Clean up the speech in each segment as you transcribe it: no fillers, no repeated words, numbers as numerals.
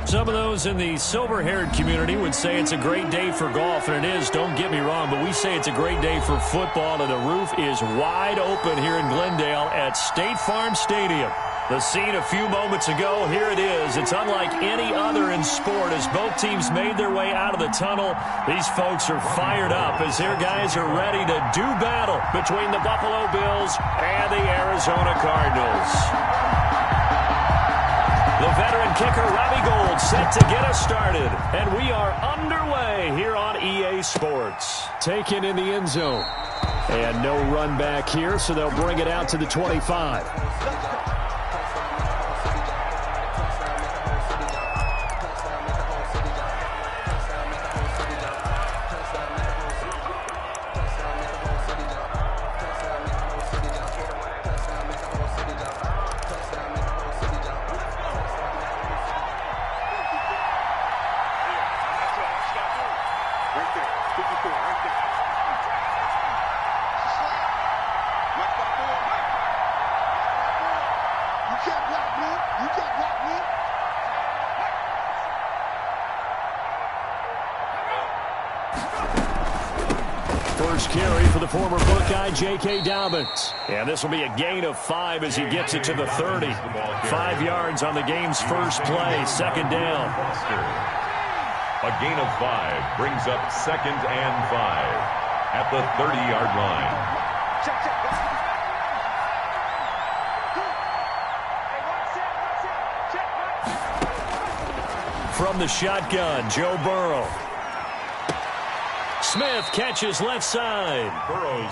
Some of those in the silver-haired community would say it's a great day for golf, and it is, don't get me wrong, but we say it's a great day for football, and the roof is wide open here in Glendale at State Farm Stadium. The scene a few moments ago, here it is. It's unlike any other in sport as both teams made their way out of the tunnel. These folks are fired up as their guys are ready to do battle between the Buffalo Bills and the Arizona Cardinals. The veteran kicker, Robbie Gould, set to get us started. And we are underway here on EA Sports. Taken in the end zone. And no run back here, so they'll bring it out to the 25. First carry for the former Buckeye, J.K. Dobbins. And this will be a gain of 5 as he gets it to the 30. 5 yards on the game's first play, second down. A gain of 5 brings up 2nd and 5 at the 30-yard line. From the shotgun, Joe Burrow. Smith catches left side.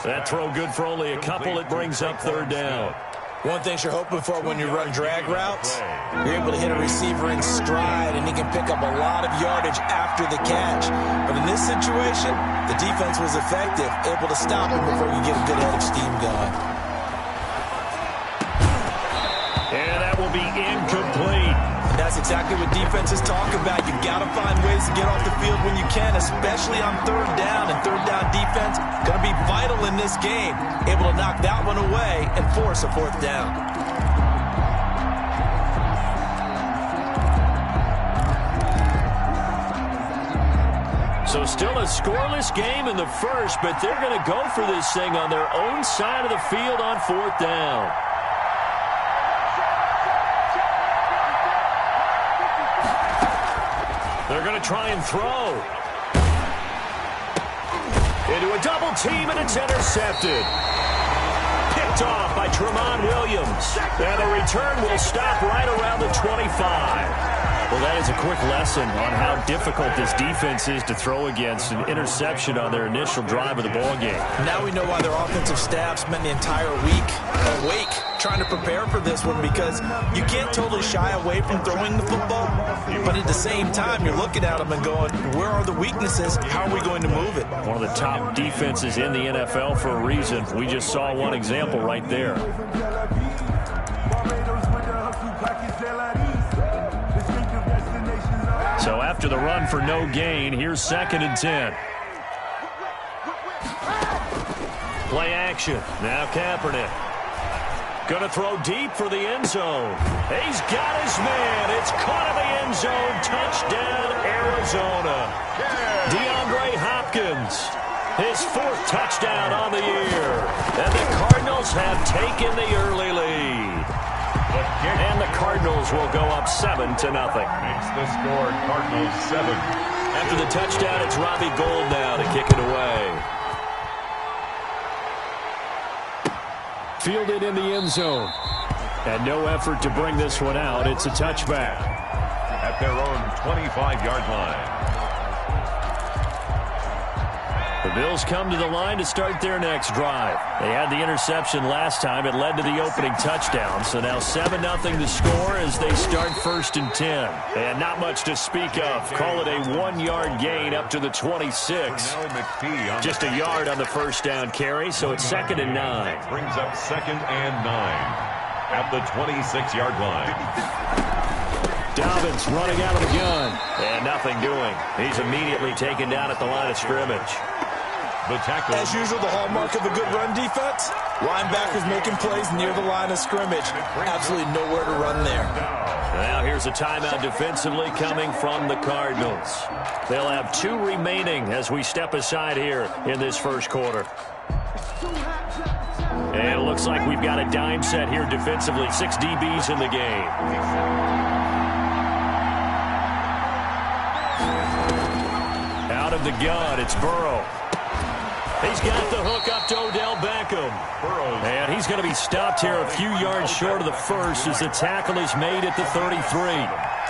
That throw good for only a couple. It brings up 3rd down. One thing you're hoping for when you run drag routes, you're able to hit a receiver in stride, and he can pick up a lot of yardage after the catch. But in this situation, the defense was effective, able to stop him before you get a good head of steam going. And that will be incomplete. That's exactly what defenses talk about. You've got to find ways to get off the field when you can, especially on 3rd down. And 3rd down defense going to be vital in this game. Able to knock that one away and force a 4th down. So still a scoreless game in the first, but they're going to go for this thing on their own side of the field on 4th down. They're going to try and throw. Into a double team, and it's intercepted. Picked off by Tramon Williams. And the return will stop right around the 25. Well, that is a quick lesson on how difficult this defense is to throw against. An interception on their initial drive of the ballgame. Now we know why their offensive staff spent the entire week awake trying to prepare for this one, because you can't totally shy away from throwing the football, but at the same time, you're looking at them and going, where are the weaknesses? How are we going to move it? One of the top defenses in the NFL for a reason. We just saw one example right there. So after the run for no gain, here's 2nd and 10. Play action. Now Kaepernick. Going to throw deep for the end zone. He's got his man. It's caught in the end zone. Touchdown, Arizona. DeAndre Hopkins. His 4th touchdown on the year. And the Cardinals have taken the early lead. And the Cardinals will go up 7-0. Makes the score Cardinals 7. After the touchdown, it's Robbie Gould now to kick it away. Fielded in the end zone. And no effort to bring this one out. It's a touchback. At their own 25-yard line. The Bills come to the line to start their next drive. They had the interception last time. It led to the opening touchdown. So now 7-0 to score as they start 1st and 10. And not much to speak of. Call it a 1-yard gain up to the 26. Just a yard on the 1st down carry, so it's 2nd and 9. Brings up 2nd and 9 at the 26-yard line. Dobbins running out of the gun. And nothing doing. He's immediately taken down at the line of scrimmage. The tackle. As usual, the hallmark of a good run defense, linebackers making plays near the line of scrimmage. Absolutely nowhere to run there. Now here's here's a timeout defensively coming from the Cardinals. They'll have 2 remaining as we step aside here in this first quarter. And it looks like we've got a dime set here defensively. 6 DBs in the game. Out of the gun, it's Burrow. He's got the hook up to Odell Beckham. And he's going to be stopped here a few yards short of the first as the tackle is made at the 33.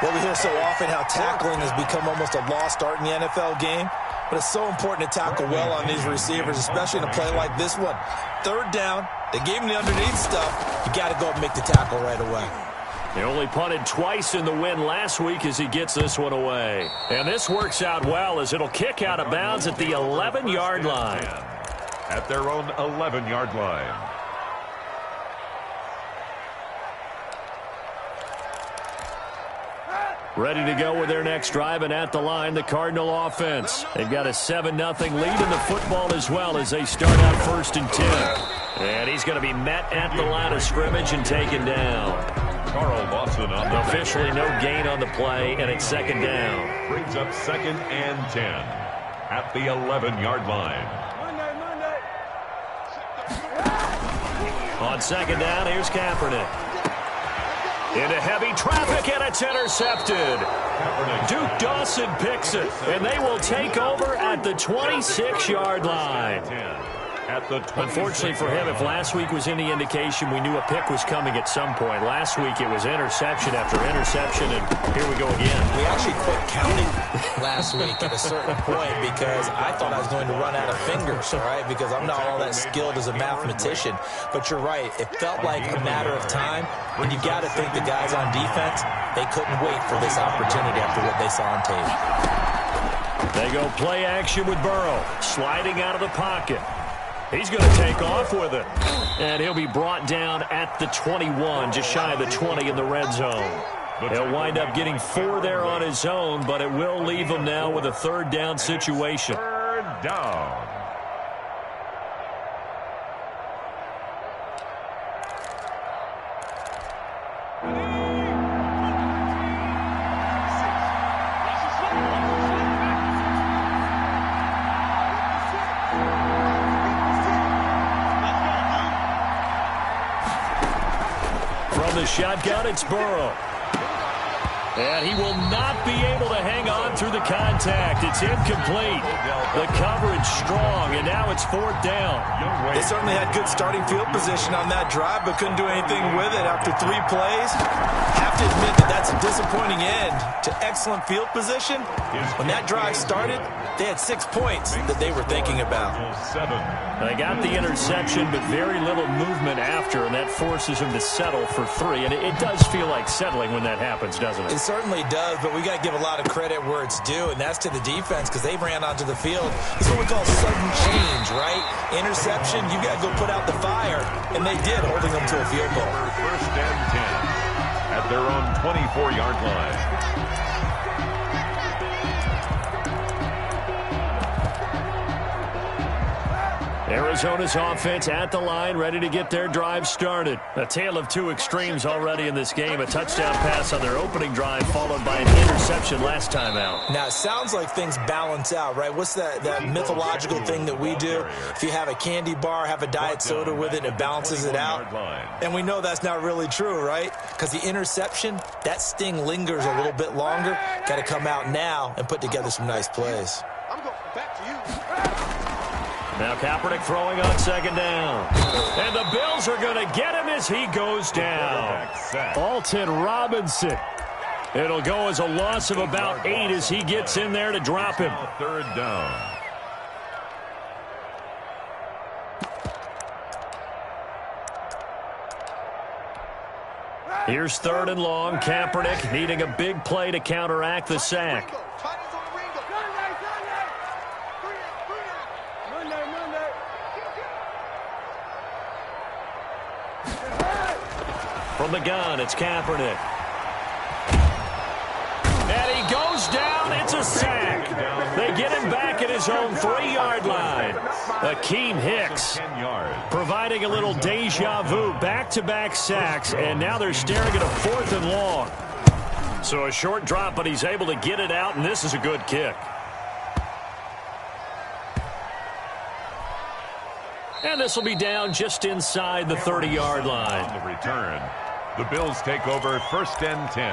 Well, we hear so often how tackling has become almost a lost art in the NFL game. But it's so important to tackle well on these receivers, especially in a play like this one. 3rd down, they gave him the underneath stuff. You got to go and make the tackle right away. They only punted twice in the win last week as he gets this one away. And this works out well as it'll kick out of bounds at the 11-yard line. At their own 11-yard line. Ready to go with their next drive, and at the line, the Cardinal offense. They've got a 7-0 lead in the football as well as they start out 1st and 10. And he's going to be met at the line of scrimmage and taken down. Carl Lawson on the officially no gain on the play, and it's 2nd down. Brings up 2nd and 10 at the 11-yard line. On 2nd down, here's Kaepernick. Into heavy traffic, and it's intercepted. Duke Dawson picks it, and they will take over at the 26-yard line. Unfortunately for him, if last week was any indication, we knew a pick was coming at some point. Last week it was interception after interception, and here we go again. We actually quit counting last week at a certain point because I thought I was going to run out of fingers, all right, because I'm not all that skilled as a mathematician. But you're right. It felt like a matter of time, and you've got to think the guys on defense, they couldn't wait for this opportunity after what they saw on tape. They go play action with Burrow, sliding out of the pocket. He's going to take off with it. And he'll be brought down at the 21, just shy of the 20 in the red zone. He'll wind up getting 4 there on his own, but it will leave him now with a 3rd down situation. 3rd down. Shotgun, it's Burrow. And he will not be able to hang on through the contact. It's incomplete. The coverage strong, and now it's 4th down. They certainly had good starting field position on that drive, but couldn't do anything with it after 3 plays. Have to admit that that's a disappointing end to excellent field position. When that drive started, they had 6 points that they were thinking about. They got the interception, but very little movement after, and that forces them to settle for 3. And it does feel like settling when that happens, doesn't it? It certainly does, but we got to give a lot of credit where it's due, and that's to the defense because they ran onto the field. It's what we call sudden change, right? Interception, you got to go put out the fire, and they did, holding them to a field goal. 1st and 10 at their own 24-yard line. Arizona's offense at the line, ready to get their drive started. A tale of 2 extremes already in this game. A touchdown pass on their opening drive, followed by an interception last time out. Now, it sounds like things balance out, right? What's that mythological thing that we do? If you have a candy bar, have a diet soda with it, it balances it out. And we know that's not really true, right? Because the interception, that sting lingers a little bit longer. Got to come out now and put together some nice plays. I'm going back to you. Now Kaepernick throwing on 2nd down. And the Bills are going to get him as he goes down. Alton Robinson. It'll go as a loss of about 8 as he gets in there to drop him. 3rd down. Here's 3rd and long. Kaepernick needing a big play to counteract the sack. From the gun, it's Kaepernick. And he goes down. It's a sack. They get him back at his own 3-yard line. Akeem Hicks providing a little deja vu. Back-to-back sacks, and now they're staring at a 4th and long. So a short drop, but he's able to get it out, and this is a good kick. And this will be down just inside the 30-yard line. On the return, the Bills take over 1st and 10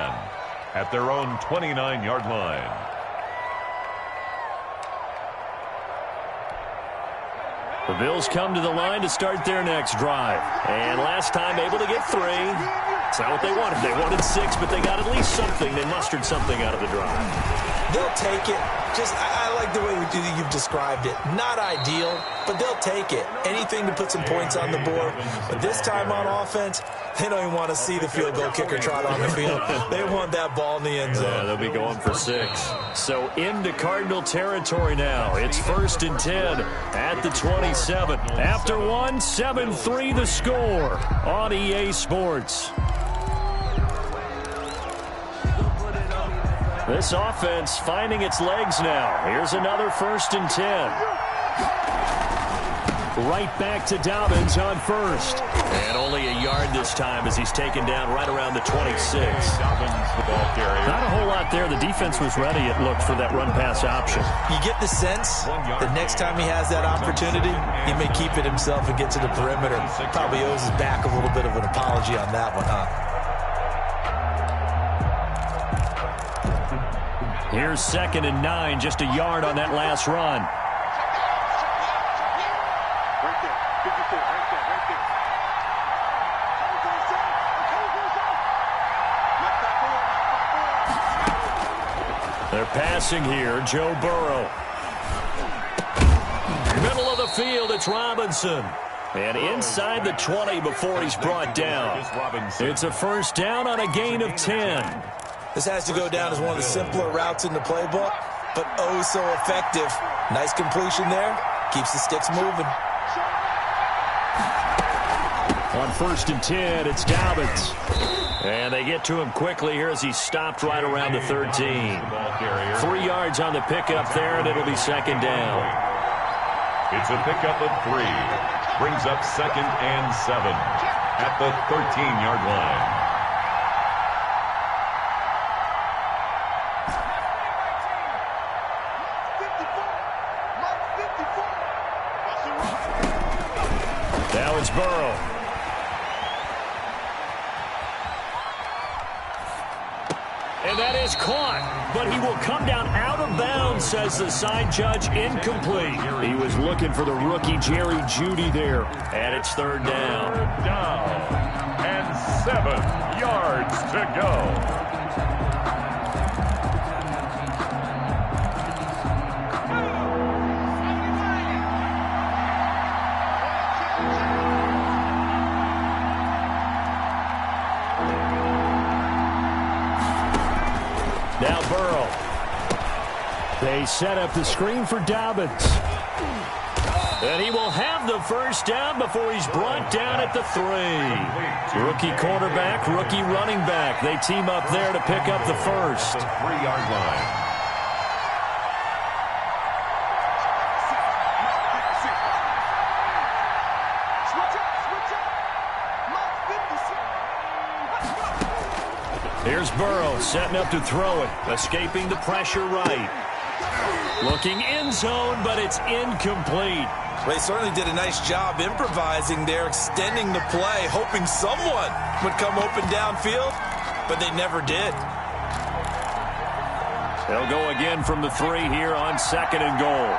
at their own 29-yard line. The Bills come to the line to start their next drive. And last time able to get 3. It's not what they wanted. They wanted 6, but they got at least something. They mustered something out of the drive. They'll take it. I like the way you've described it. Not ideal, but they'll take it. Anything to put some points on the board. But this time on offense, they don't even want to see the field goal kicker trot on the field. They want that ball in the end zone. Yeah, they'll be going for 6. So into Cardinal territory now. It's 1st and 10 at the 27. After 1, 7-3 the score on EA Sports. This offense finding its legs now. Here's another 1st and 10. Right back to Dobbins on 1st. And only a yard this time as he's taken down right around the 26. Dobbins, the ball carrier. Not a whole lot there. The defense was ready, it looked, for that run-pass option. You get the sense that next time he has that opportunity, he may keep it himself and get to the perimeter. Probably owes his back a little bit of an apology on that one, huh? Here's 2nd and 9, just a yard on that last run. They're passing here, Joe Burrow. Middle of the field, it's Robinson. And inside the 20 before he's brought down. It's a 1st down on a gain of 10. This has to go down as one of the simpler routes in the playbook, but oh so effective. Nice completion there. Keeps the sticks moving. On 1st and 10, it's Dobbins. And they get to him quickly here as he's stopped right around the 13. 3 yards on the pickup there, and it'll be 2nd down. It's a pickup of 3. Brings up 2nd and 7 at the 13-yard line. Now it's Burrow. And that is caught, but he will come down out of bounds, says the side judge. Incomplete. He was looking for the rookie Jerry Jeudy there, and it's 3rd down. 3rd down and 7 yards to go. Now Burrow. They set up the screen for Dobbins. And he will have the 1st down before he's brought down at the 3. Rookie quarterback, rookie running back. They team up there to pick up the 1st. The 3-yard line. Here's Burrow setting up to throw it. Escaping the pressure right. Looking end zone, but it's incomplete. They certainly did a nice job improvising there, extending the play, hoping someone would come open downfield, but they never did. They'll go again from the 3 here on 2nd and goal.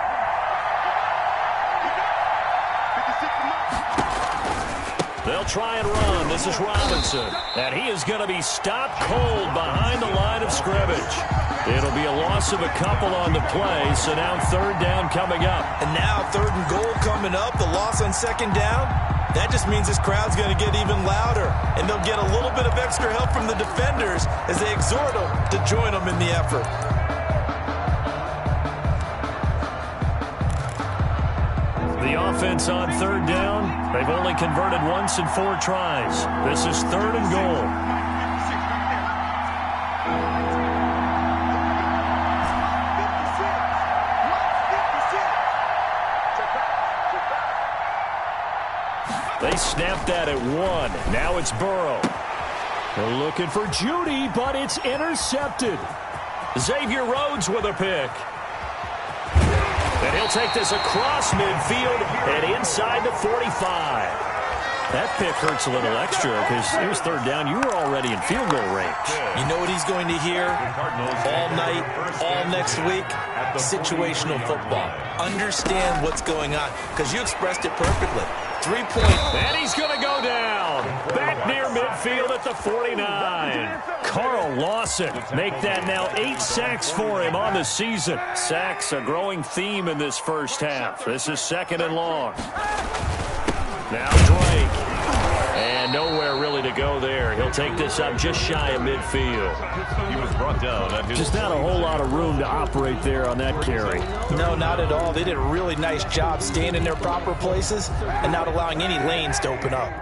They'll try and run. This is Robinson. And he is going to be stopped cold behind the line of scrimmage. It'll be a loss of a couple on the play, so now 3rd down coming up. And now 3rd and goal coming up, the loss on 2nd down. That just means this crowd's going to get even louder, and they'll get a little bit of extra help from the defenders as they exhort them to join them in the effort. The offense on 3rd down, they've only converted once in 4 tries. This is 3rd and goal. They snapped that at 1. Now it's Burrow. They're looking for Judy, but it's intercepted. Xavier Rhodes with a pick. And he'll take this across midfield and inside the 45. That pick hurts a little extra because it was third down. You were already in field goal range. You know what he's going to hear all night, all next week? Situational football. Understand what's going on because you expressed it perfectly. 3-point. And he's going to go down. Back near midfield at the 49. Carl Lawson make that now 8 sacks for him on the season. Sacks a growing theme in this first half. This is 2nd and long. Now Drake. And nowhere really to go there. He'll take this up just shy of midfield. He was brought down at his... Just not a whole lot of room to operate there on that carry. No, not at all. They did a really nice job staying in their proper places and not allowing any lanes to open up.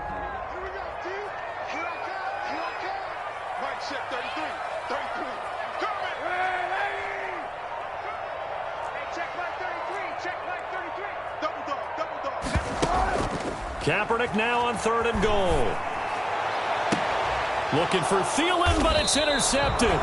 Kaepernick now on 3rd and goal. Looking for Thielen, but it's intercepted.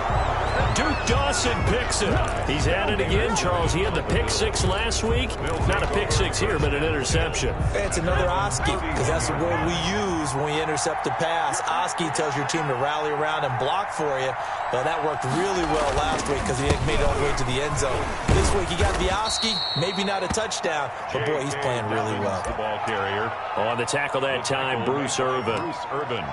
Duke Dawson picks it. He's at it again, Charles. He had the pick 6 last week. Not a pick 6 here, but an interception. It's another Oski, because that's the word we use when we intercept a pass. Oski tells your team to rally around and block for you, but that worked really well last week because he made it all the way to the end zone. This week he got the Oski, maybe not a touchdown, but boy, he's playing really well. The ball carrier. On the tackle that time, Bruce Irvin.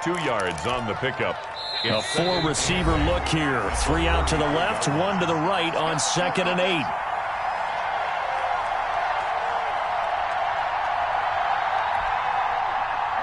2 yards on the pickup. A 4-receiver look here. 3 out to the left, 1 to the right on 2nd and 8.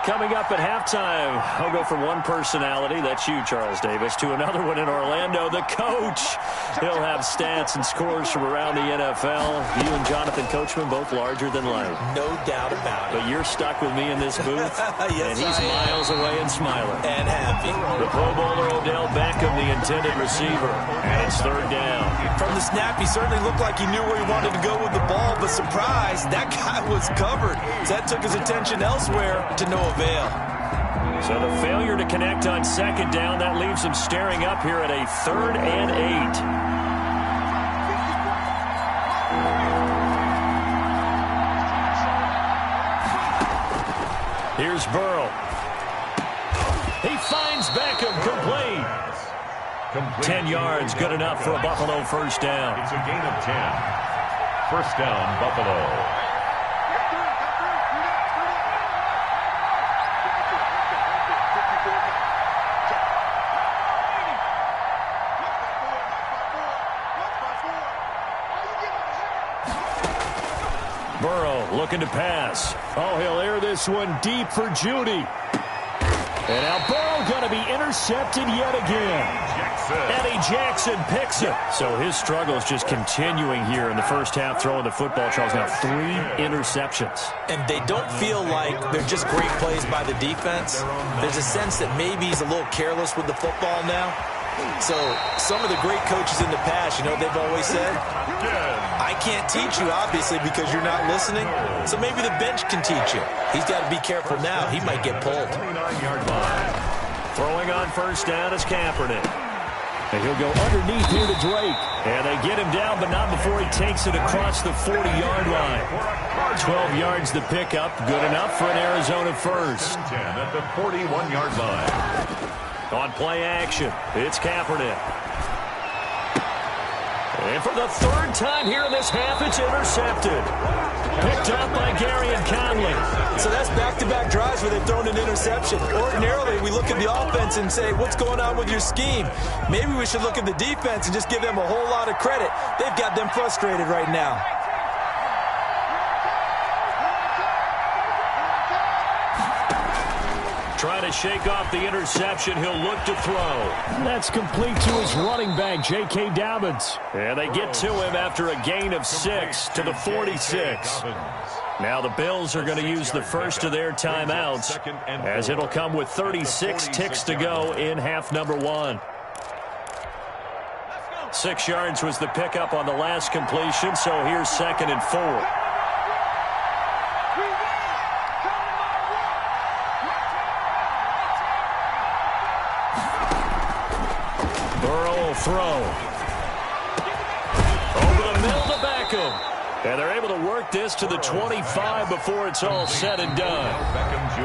Coming up at halftime, I'll go from one personality, that's you, Charles Davis, to another one in Orlando, the coach. He'll have stats and scores from around the NFL. You and Jonathan Coachman, both larger than life. No doubt about it. But you're stuck with me in this booth, yes, and he's miles away and smiling. And happy. The Pro Bowler Odell Beckham, the intended receiver, and it's 3rd down. From the snap, he certainly looked like he knew where he wanted to go with the ball, but surprise, that guy was covered. So that took his attention elsewhere to no avail. So the failure to connect on 2nd down, that leaves him staring up here at a 3rd and 8. Here's Burrow. He finds Beckham complete. 10 yards, good enough for a Buffalo 1st down. It's a gain of 10. 1st down, Buffalo. Burrow looking to pass. Oh, he'll air this one deep for Judy. And now Burrow going to be intercepted yet again. Eddie Jackson picks it. So his struggle is just continuing here in the first half, throwing the football. Charles, now 3 interceptions. And they don't feel like they're just great plays by the defense. There's a sense that maybe he's a little careless with the football now. So some of the great coaches in the past, you know what they've always said? I can't teach you, obviously, because you're not listening. So maybe the bench can teach you. He's got to be careful now. He might get pulled. 29-yard line. Throwing on 1st down is Kaepernick. And he'll go underneath here to Drake. And they get him down, but not before he takes it across the 40-yard line. 12 yards the pickup. Good enough for an Arizona 1st. 10 at the 41-yard line. On play action, it's Kaepernick. And for the 3rd time here in this half, it's intercepted. Picked up by Gary and Conley. So that's back-to-back drives where they've thrown an interception. Ordinarily, we look at the offense and say, what's going on with your scheme? Maybe we should look at the defense and just give them a whole lot of credit. They've got them frustrated right now. Trying to shake off the interception. He'll look to throw. That's complete to his running back, J.K. Dobbins. And they get to him after a gain of 6 to the 46. Now the Bills are going to use the first of their timeouts, as it'll come with 36 ticks to go in half number 1. 6 yards was the pickup on the last completion, so here's 2nd and 4. throw. Over the middle to Beckham. And they're able to work this to the 25 before it's all said and done.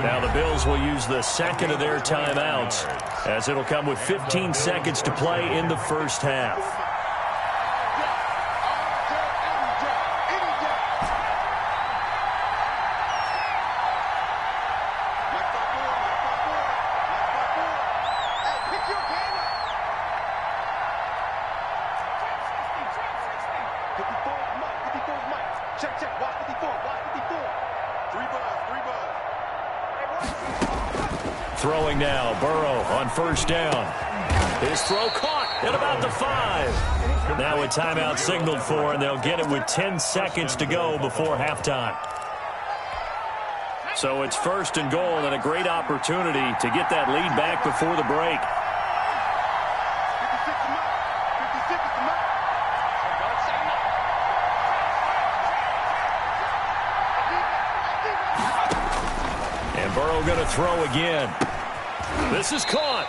Now the Bills will use the second of their timeouts, as it'll come with 15 seconds to play in the first half. Throwing now, Burrow on first down. His throw caught at about the 5. Now a timeout signaled for, and they'll get it with 10 seconds to go before halftime. So it's first and goal, and a great opportunity to get that lead back before the break. And Burrow going to throw again. This is caught.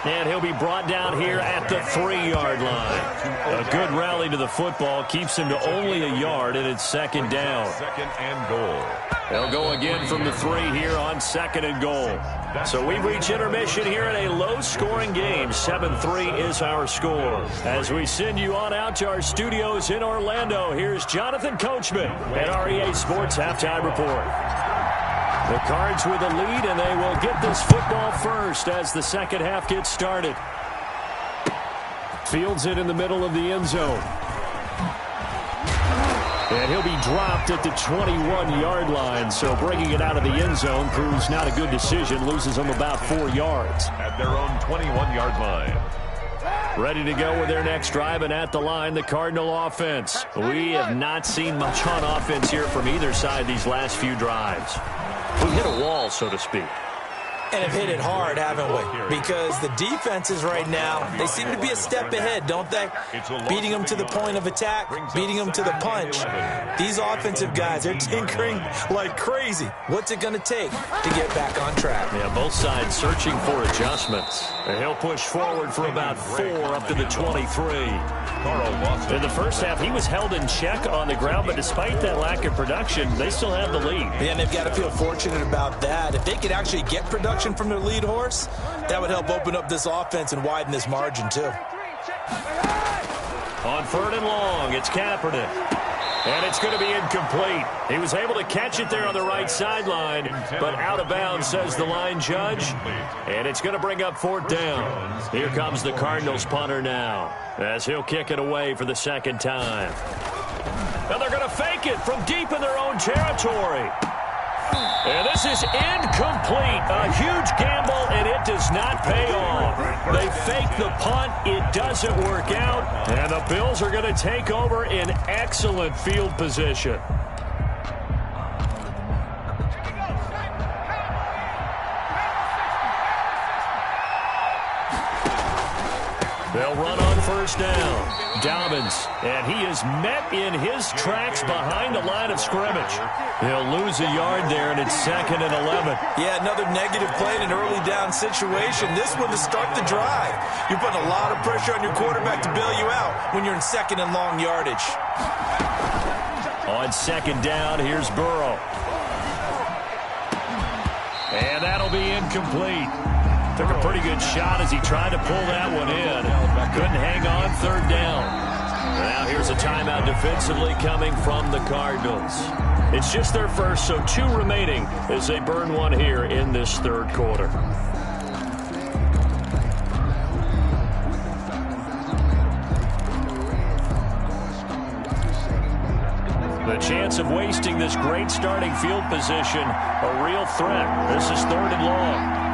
And he'll be brought down here at the 3-yard line. A good rally to the football keeps him to only a yard, and it's second down. Second and goal. They'll go again from the 3 here on second and goal. So we've reached intermission here in a low-scoring game. 7-3 is our score. As we send you on out to our studios in Orlando, here's Jonathan Coachman at REA Sports Halftime Report. The Cards with a lead, and they will get this football first as the second half gets started. Fields it in the middle of the end zone. And he'll be dropped at the 21-yard line, so bringing it out of the end zone proves not a good decision. Loses them about 4 yards. At their own 21-yard line. Ready to go with their next drive, and at the line, the Cardinal offense. We have not seen much on offense here from either side these last few drives. We hit a wall, so to speak. And have hit it hard, haven't we? Because the defenses right now, they seem to be a step ahead, don't they? Beating them to the point of attack, beating them to the punch. These offensive guys, they're tinkering like crazy. What's it going to take to get back on track? Yeah, both sides searching for adjustments. And he'll push forward for about 4 up to the 23. In the first half, he was held in check on the ground, but despite that lack of production, they still have the lead. Yeah, and they've got to feel fortunate about that. If they could actually get production from their lead horse, that would help open up this offense and widen this margin, too. On 3rd and long, it's Kaepernick. And it's going to be incomplete. He was able to catch it there on the right sideline, but out of bounds, says the line judge. And it's going to bring up 4th down. Here comes the Cardinals punter now, as he'll kick it away for the second time. And they're going to fake it from deep in their own territory. And this is incomplete. A huge gamble, and it does not pay off. They fake the punt. It doesn't work out. And the Bills are going to take over in excellent field position. They'll run on first down. Dobbins, and he is met in his tracks behind the line of scrimmage. He'll lose a yard there, and it's 2nd and 11. Yeah, another negative play in an early down situation. This one to start the drive. You're putting a lot of pressure on your quarterback to bail you out when you're in 2nd and long yardage. On 2nd down, here's Burrow. And that'll be incomplete. Took a pretty good shot as he tried to pull that one in. Couldn't hang on 3rd down. Now here's a timeout defensively coming from the Cardinals. It's just their first, so 2 remaining as they burn one here in this 3rd quarter. The chance of wasting this great starting field position, a real threat. This is 3rd and long.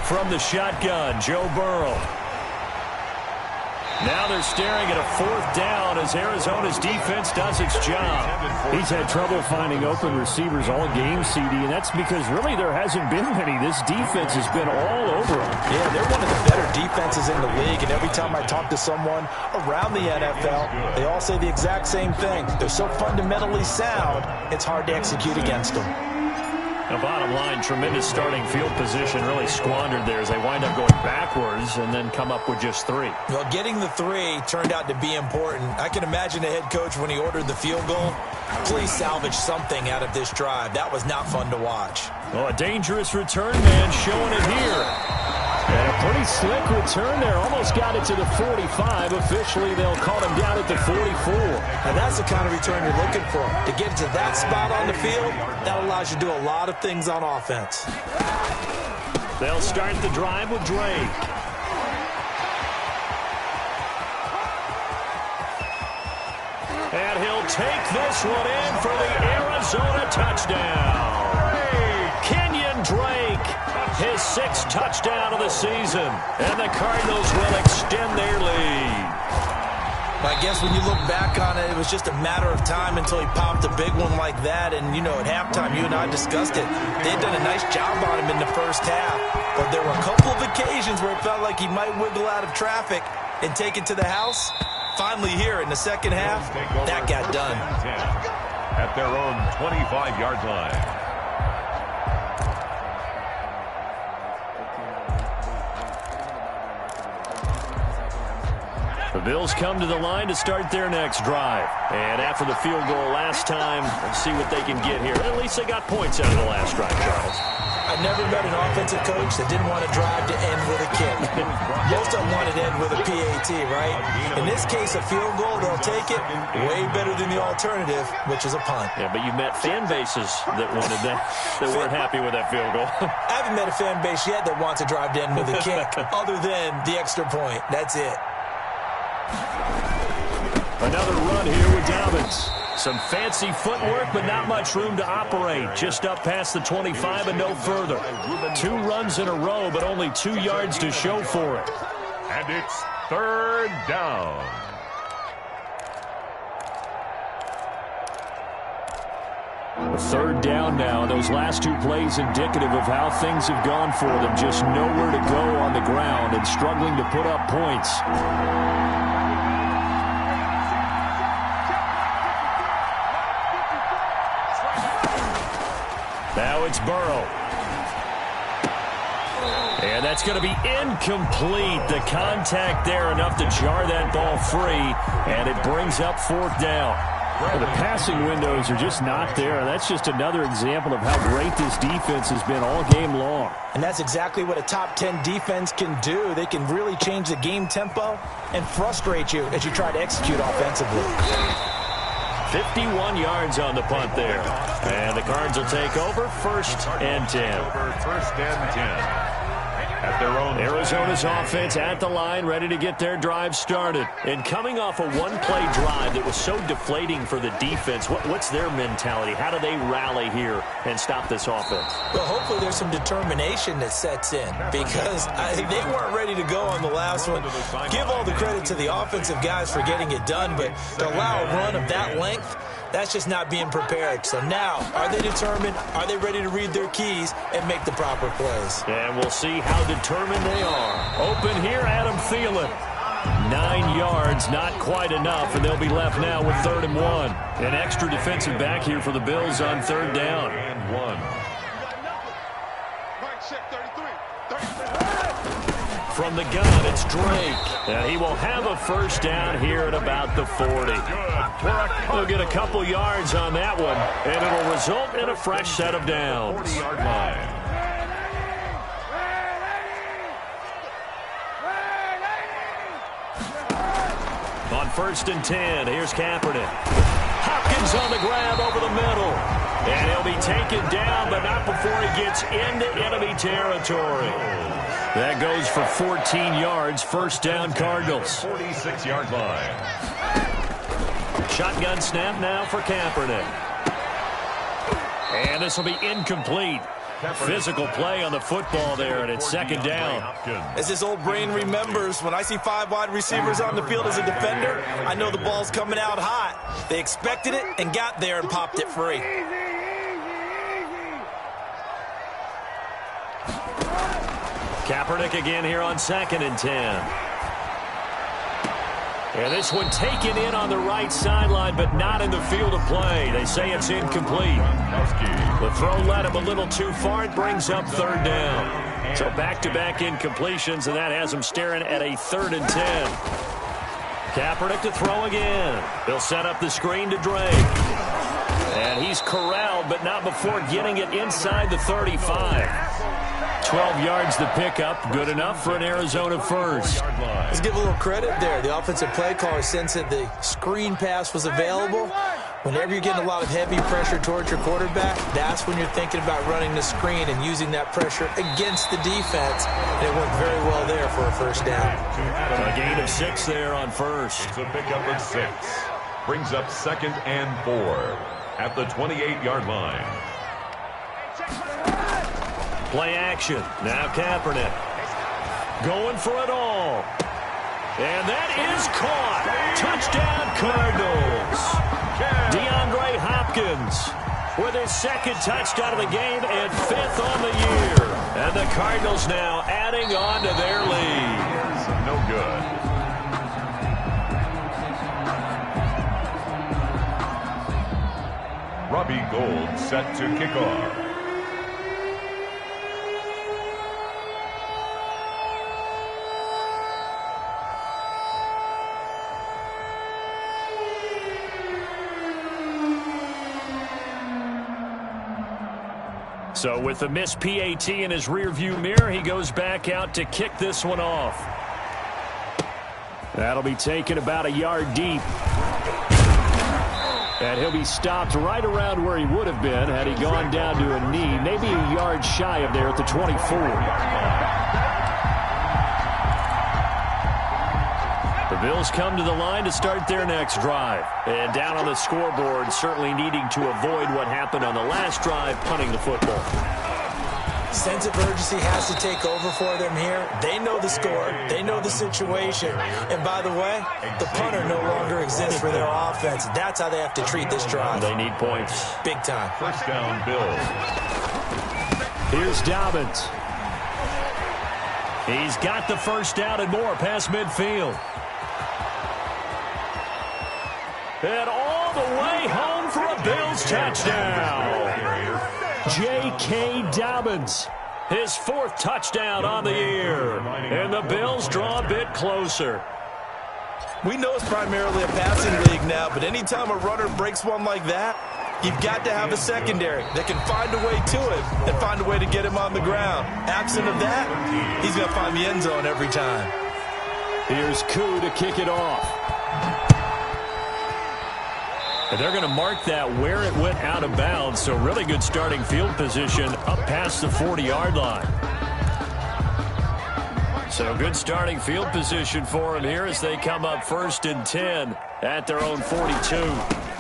From the shotgun, Joe Burrow. Now they're staring at a 4th down as Arizona's defense does its job. He's had trouble finding open receivers all game, CD, and that's because really there hasn't been many. This defense has been all over them. Yeah, they're one of the better defenses in the league, and every time I talk to someone around the NFL, they all say the exact same thing. They're so fundamentally sound, it's hard to execute against them. The bottom line, tremendous starting field position, really squandered there as they wind up going backwards and then come up with just 3. Well, getting the 3 turned out to be important. I can imagine the head coach when he ordered the field goal. Please salvage something out of this drive. That was not fun to watch. Well, a dangerous return man showing it here. And a pretty slick return there. Almost got it to the 45. Officially, they'll call him down at the 44. And that's the kind of return you're looking for. To get to that spot on the field, that allows you to do a lot of things on offense. They'll start the drive with Drake. And he'll take this one in for the Arizona touchdown. Kenyon Drake, his 6th touchdown of the season. And the Cardinals will extend their lead. I guess when you look back on it, it was just a matter of time until he popped a big one like that. And, you know, at halftime, you and I discussed it. They had done a nice job on him in the first half. But there were a couple of occasions where it felt like he might wiggle out of traffic and take it to the house. Finally here in the second half, that got done. At their own 25-yard line. The Bills come to the line to start their next drive. And after the field goal last time, let's see what they can get here. At least they got points out of the last drive, Charles. I never met an offensive coach that didn't want to drive to end with a kick. Most of them wanted to end with a PAT, right? In this case, a field goal, they'll take it way better than the alternative, which is a punt. Yeah, but you met fan bases that wanted that, that weren't happy with that field goal. I haven't met a fan base yet that wants to drive to end with a kick, other than the extra point. That's it. Another run here with Dobbins. Some fancy footwork, but not much room to operate. Just up past the 25 and no further. 2 runs in a row, but only 2 yards to show for it. And it's 3rd down. A 3rd down now. Those last 2 plays indicative of how things have gone for them. Just nowhere to go on the ground and struggling to put up points. Now it's Burrow. And that's going to be incomplete. The contact there enough to jar that ball free, and it brings up 4th down. Well, the passing windows are just not there. That's just another example of how great this defense has been all game long. And that's exactly what a top 10 defense can do. They can really change the game tempo and frustrate you as you try to execute offensively. 51 yards on the punt there. And the Cards will take over 1st and 10. First and 10. At their own Arizona's offense at the line, ready to get their drive started. And coming off a one-play drive that was so deflating for the defense, what's their mentality? How do they rally here and stop this offense? Well, hopefully there's some determination that sets in, because they weren't ready to go on the last one. Give all the credit to the offensive guys for getting it done, but to allow a run of that length, that's just not being prepared. So now, are they determined? Are they ready to read their keys and make the proper plays? And we'll see how determined they are. Open here, Adam Thielen. 9 yards, not quite enough, and they'll be left now with 3rd and 1. An extra defensive back here for the Bills on 3rd down. And 1. From the gun, it's Drake. And he will have a 1st down here at about the 40. He'll get a couple yards on that one, and it'll result in a fresh set of downs. 40-yard line. On 1st and 10, here's Kaepernick. Hopkins on the grab over the middle. And he'll be taken down, but not before he gets into enemy territory. That goes for 14 yards. 1st down, Cardinals. 46-yard line. Shotgun snap now for Kaepernick. And this will be incomplete. Physical play on the football there, and it's second down. As his old brain remembers, when I see 5 wide receivers on the field as a defender, I know the ball's coming out hot. They expected it and got there and popped it free. Kaepernick again here on 2nd and 10. And this one taken in on the right sideline, but not in the field of play. They say it's incomplete. The throw led him a little too far. It brings up 3rd down. So back-to-back incompletions, and that has him staring at a 3rd and 10. Kaepernick to throw again. They'll set up the screen to Drake. And he's corralled, but not before getting it inside the 35. 12 yards to pick up. Good enough for an Arizona first. Let's give a little credit there. The offensive play caller sensed that the screen pass was available. Whenever you're getting a lot of heavy pressure towards your quarterback, that's when you're thinking about running the screen and using that pressure against the defense. And it worked very well there for a first down. A gain of 6 there on first. It's a pickup of 6. Brings up 2nd and 4 at the 28-yard line. Play action. Now Kaepernick. Going for it all. And that is caught. Touchdown Cardinals. DeAndre Hopkins with his 2nd touchdown of the game and 5th on the year. And the Cardinals now adding on to their lead. No good. Robbie Gould set to kick off. So with the missed PAT in his rearview mirror, he goes back out to kick this one off. That'll be taken about a yard deep. And he'll be stopped right around where he would have been had he gone down to a knee, maybe a yard shy of there at the 24. The Bills come to the line to start their next drive. And down on the scoreboard, certainly needing to avoid what happened on the last drive, punting the football. Sense of urgency has to take over for them here. They know the score. They know the situation. And by the way, the punter no longer exists for their offense. That's how they have to treat this drive. They need points. Big time. First down, Bills. Here's Dobbins. He's got the first down and more past midfield. And all the way home for a Bills touchdown. J.K. Dobbins, his 4th touchdown on the year. And the Bills draw a bit closer. We know it's primarily a passing league now, but anytime a runner breaks one like that, you've got to have a secondary that can find a way to him and find a way to get him on the ground. Absent of that, he's going to find the end zone every time. Here's Koo to kick it off. And they're going to mark that where it went out of bounds, so really good starting field position up past the 40-yard line. So good starting field position for him here as they come up 1st and 10 at their own 42.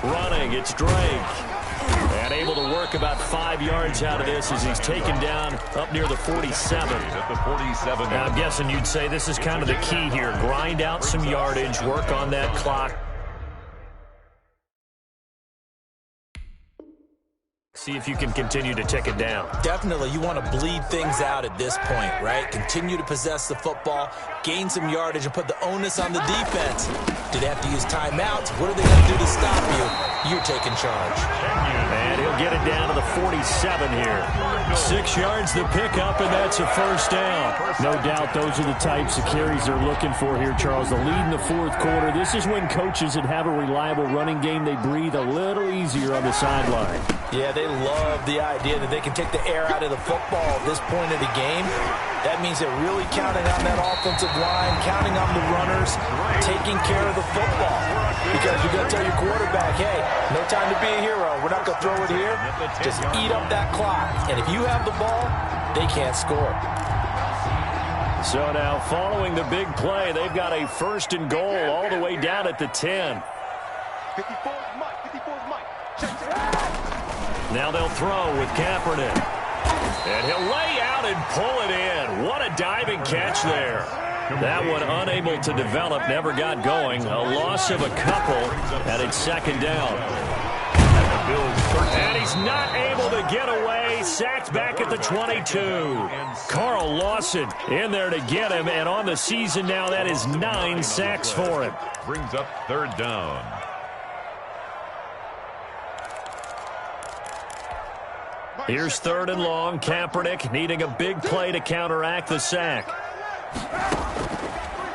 Running, it's Drake. And able to work about 5 yards out of this as he's taken down up near the 47. At the 47. Now, I'm guessing you'd say this is kind of the key here. Grind out some yardage, work on that clock. See if you can continue to tick it down. Definitely, you want to bleed things out at this point, right? Continue to possess the football, gain some yardage, and put the onus on the defense. Do they have to use timeouts? What are they going to do to stop you? You're taking charge. And he'll get it down to the 47 here. 6 yards to pick up, and that's a first down. No doubt those are the types of carries they're looking for here, Charles. The lead in the 4th quarter. This is when coaches that have a reliable running game, they breathe a little easier on the sideline. Yeah, they love the idea that they can take the air out of the football at this point of the game. That means they're really counting on that offensive line, counting on the runners, taking care of the football. Because you're going to tell your quarterback, hey, no time to be a hero. We're not going to throw it here. Just eat up that clock. And if you have the ball, they can't score. So now following the big play, they've got a 1st and goal all the way down at the 10. 54's Mike. Now they'll throw with Kaepernick. And he'll lay out and pull it in. What a diving catch there. That one unable to develop, never got going. A loss of a couple, and it's second down. And he's not able to get away. Sacked back at the 22. Carl Lawson in there to get him, and on the season now, that is 9 sacks for him. Brings up third down. Here's third and long. Kaepernick needing a big play to counteract the sack.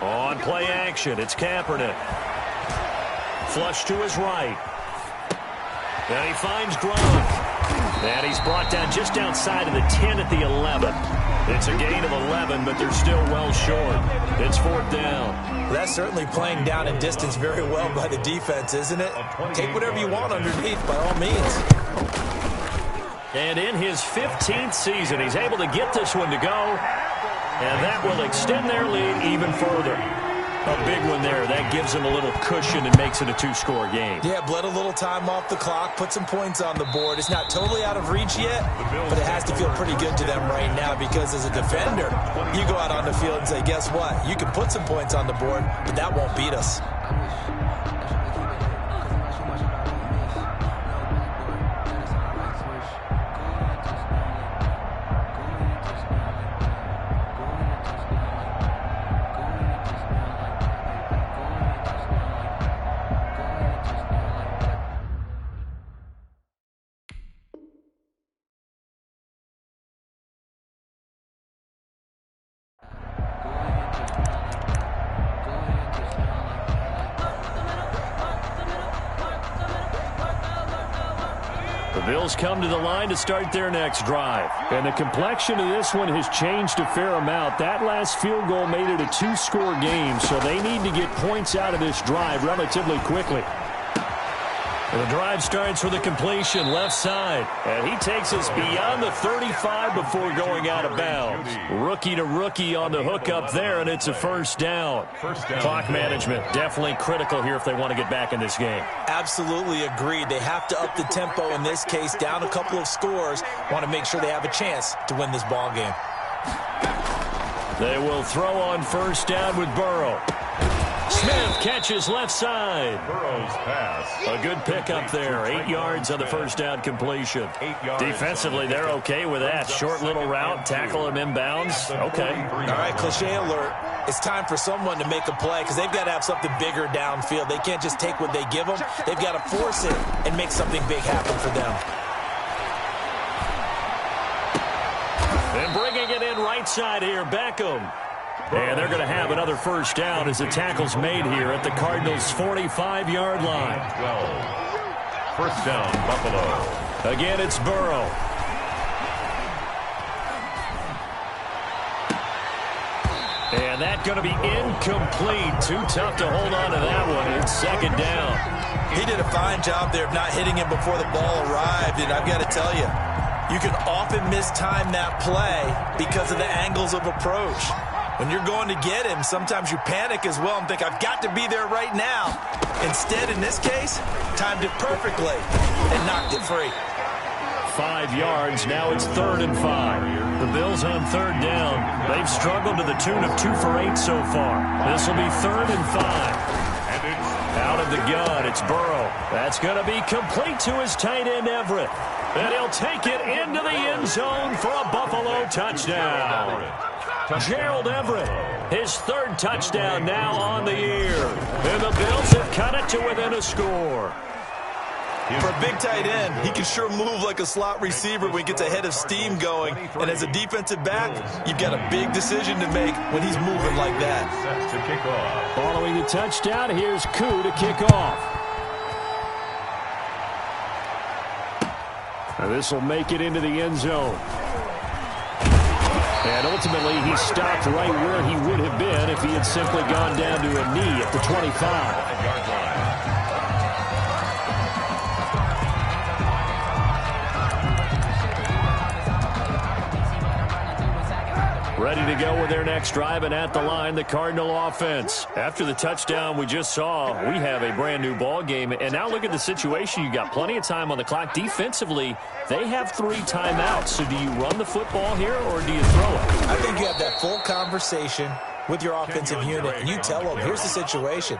On play action, it's Kaepernick. Flush to his right. And he finds Gronk. And he's brought down just outside of the 10 at the 11. It's a gain of 11, but they're still well short. It's fourth down. Well, that's certainly playing down in distance very well by the defense, isn't it? Take whatever you want underneath, by all means. And in his 15th season, he's able to get this one to go. And that will extend their lead even further. A big one there. That gives them a little cushion and makes it a 2-score game. Yeah, bled a little time off the clock, put some points on the board. It's not totally out of reach yet, but it has to feel pretty good to them right now because as a defender, you go out on the field and say, guess what? You can put some points on the board, but that won't beat us. The Bills come to the line to start their next drive. And the complexion of this one has changed a fair amount. That last field goal made it a 2-score game, so they need to get points out of this drive relatively quickly. The drive starts with a completion left side. And he takes us beyond the 35 before going out of bounds. Rookie to rookie on the hook up there, and it's a first down. Clock management definitely critical here if they want to get back in this game. Absolutely agreed. They have to up the tempo in this case, down a couple of scores. Want to make sure they have a chance to win this ball game. They will throw on first down with Burrow. Smith catches left side. Burrow's pass. A good pickup there. 8 yards on the first down completion. Defensively, they're okay with that. Short little route, tackle him inbounds. Okay. All right, cliche alert. It's time for someone to make a play because they've got to have something bigger downfield. They can't just take what they give them. They've got to force it and make something big happen for them. And bringing it in right side here, Beckham. And they're going to have another first down as the tackle's made here at the Cardinals' 45-yard line. 12. First down, Buffalo. Again, it's Burrow. And that's going to be incomplete. Too tough to hold on to that one. It's second down. He did a fine job there of not hitting him before the ball arrived, and I've got to tell you, you can often mistime that play because of the angles of approach. When you're going to get him, sometimes you panic as well and think, I've got to be there right now. Instead, in this case, timed it perfectly and knocked it free. 5 yards. Now it's 3rd and 5. The Bills on third down. They've struggled to the tune of 2 for 8 so far. This will be 3rd and 5. Out of the gun, it's Burrow. That's going to be complete to his tight end, Everett. And he'll take it into the end zone for a Buffalo touchdown. Gerald Everett, his 3rd touchdown now on the year. And the Bills have cut it to within a score. For a big tight end, he can sure move like a slot receiver when he gets a head of steam going. And as a defensive back, you've got a big decision to make when he's moving like that. Set to kick off. Following the touchdown, here's Koo to kick off. Now this will make it into the end zone. And ultimately, he stopped right where he would have been if he had simply gone down to a knee at the 25. 5-yard line. Ready to go with their next drive, and at the line, the Cardinal offense. After the touchdown we just saw, we have a brand-new ball game. And now look at the situation. You got plenty of time on the clock. Defensively, they have 3 timeouts. So do you run the football here, or do you throw it? I think you have that full conversation with your offensive unit, and you tell them, here's the situation.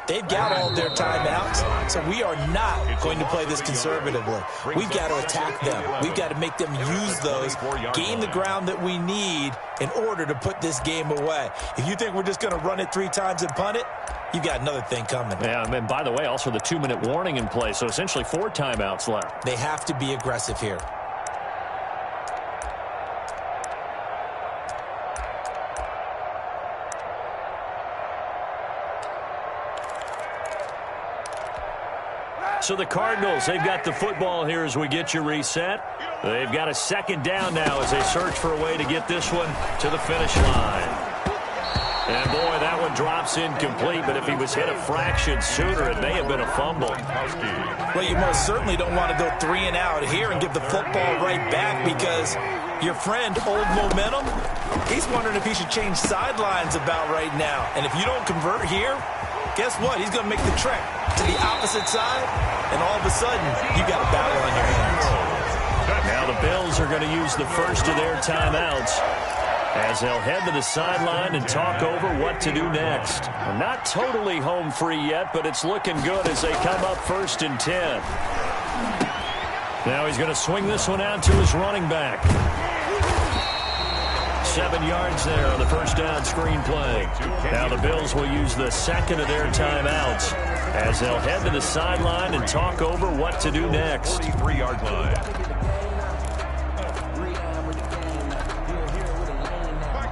They've got all their timeouts, so we are not going to play this conservatively. We've got to attack them. We've got to make them use those, gain the ground that we need in order to put this game away. If you think we're just going to run it 3 times and punt it, you've got another thing coming. Yeah, and by the way, also the 2-minute warning in play, so essentially 4 timeouts left. They have to be aggressive here. So the Cardinals, they've got the football here as we get you reset. They've got a 2nd down now as they search for a way to get this one to the finish line. And boy, that one drops incomplete, but if he was hit a fraction sooner, it may have been a fumble. Well, you most certainly don't want to go 3 and out here and give the football right back, because your friend, Old Momentum, he's wondering if he should change sidelines about right now. And if you don't convert here, guess what? He's going to make the trek to the opposite side, and all of a sudden, you got a battle on your hands. Now the Bills are going to use the first of their timeouts as they'll head to the sideline and talk over what to do next. Not totally home free yet, but it's looking good as they come up 1st and 10. Now he's going to swing this one out to his running back. 7 yards there on the first down screen play. Now the Bills will use the 2nd of their timeouts as they'll head to the sideline and talk over what to do next. 43-yard line.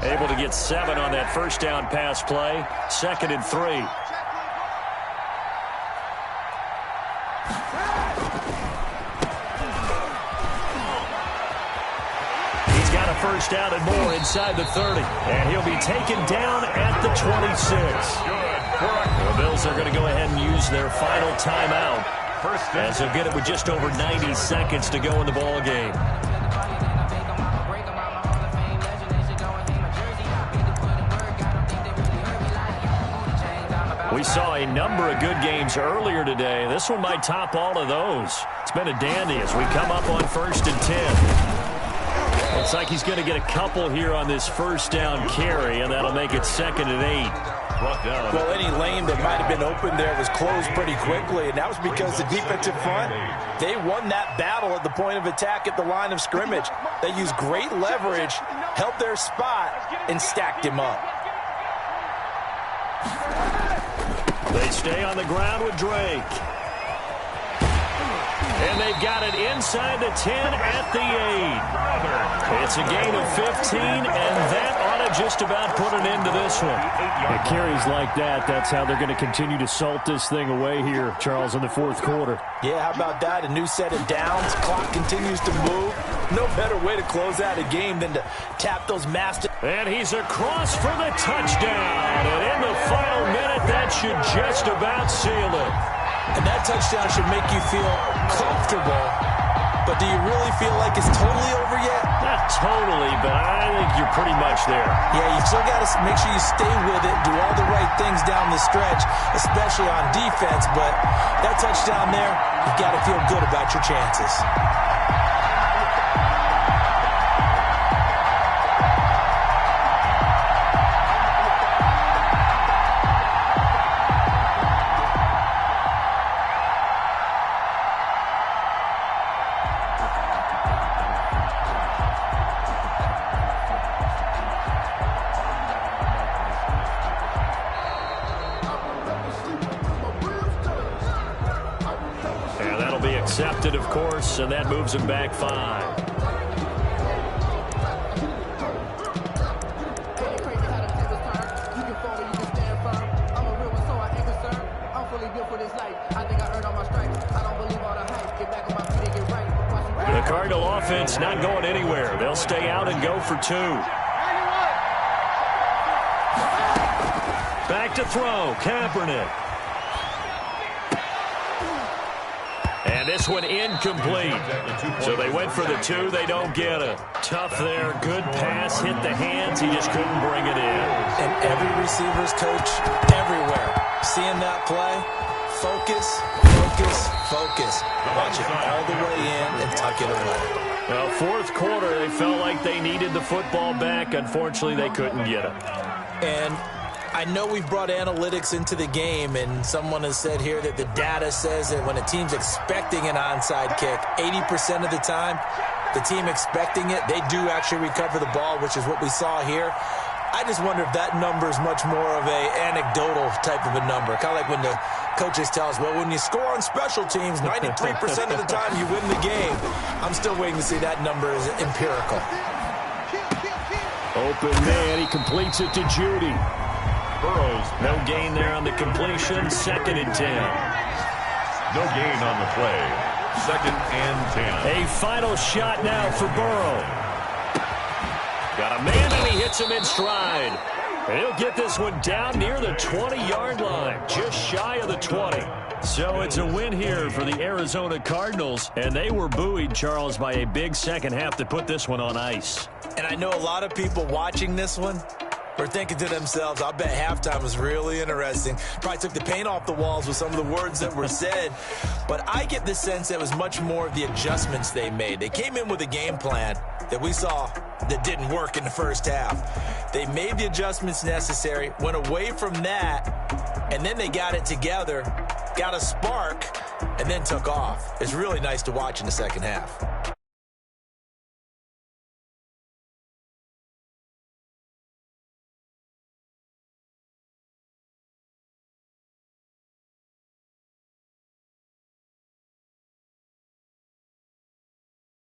Able to get 7 on that first down pass play. 2nd and 3. He's got a first down and more inside the 30. And he'll be taken down at the 26. The Bills are going to go ahead and use their final timeout as they'll get it with just over 90 seconds to go in the ball game. We saw a number of good games earlier today. This one might top all of those. It's been a dandy as we come up on 1st and 10. Looks like he's going to get a couple here on this first down carry, and that'll make it 2nd and 8. Well, any lane that might have been open there was closed pretty quickly, and that was because the defensive front, they won that battle at the point of attack at the line of scrimmage. They used great leverage, held their spot, and stacked him up. They stay on the ground with Drake. And they've got it inside the 10 at the 8. It's a gain of 15, and that ought to just about put an end to this one. It carries like that. That's how they're going to continue to salt this thing away here, Charles, in the 4th quarter. Yeah, how about that? A new set of downs. Clock continues to move. No better way to close out a game than to tap those master. And he's across for the touchdown. And in the final minute, that should just about seal it. And that touchdown should make you feel comfortable. But do you really feel like it's totally over yet? Not totally, but I think you're pretty much there. Yeah, you still got to make sure you stay with it, do all the right things down the stretch, especially on defense. But that touchdown there, you've got to feel good about your chances. Accepted, of course, and that moves him back 5. The Cardinal offense not going anywhere. They'll stay out and go for 2. Back to throw, Kaepernick. And And this one incomplete. So they went for the 2. They don't get it. Tough there. Good pass. Hit the hands. He just couldn't bring it in. And every receiver's coach everywhere. Seeing that play, focus, focus, focus. Watch it all the way in and tuck it away. Well, fourth quarter, they felt like they needed the football back. Unfortunately, they couldn't get it. And I know we've brought analytics into the game, and someone has said here that the data says that when a team's expecting an onside kick, 80% of the time, the team expecting it, they do actually recover the ball, which is what we saw here. I just wonder if that number is much more of a anecdotal type of a number. Kind of like when the coaches tell us, well, when you score on special teams, 93% of the time you win the game. I'm still waiting to see that number is empirical. Open man, he completes it to Judy. Burrows. No gain there on the completion. 2nd and 10. No gain on the play. 2nd and 10. A final shot now for Burrow. Got a man, and he hits him in stride. And he'll get this one down near the 20-yard line, just shy of the 20. So it's a win here for the Arizona Cardinals, and they were buoyed, Charles, by a big second half to put this one on ice. And I know a lot of people watching this one were thinking to themselves, I bet halftime was really interesting. Probably took the paint off the walls with some of the words that were said. But I get the sense that it was much more of the adjustments they made. They came in with a game plan that we saw that didn't work in the first half. They made the adjustments necessary, went away from that, and then they got it together, got a spark, and then took off. It's really nice to watch in the second half.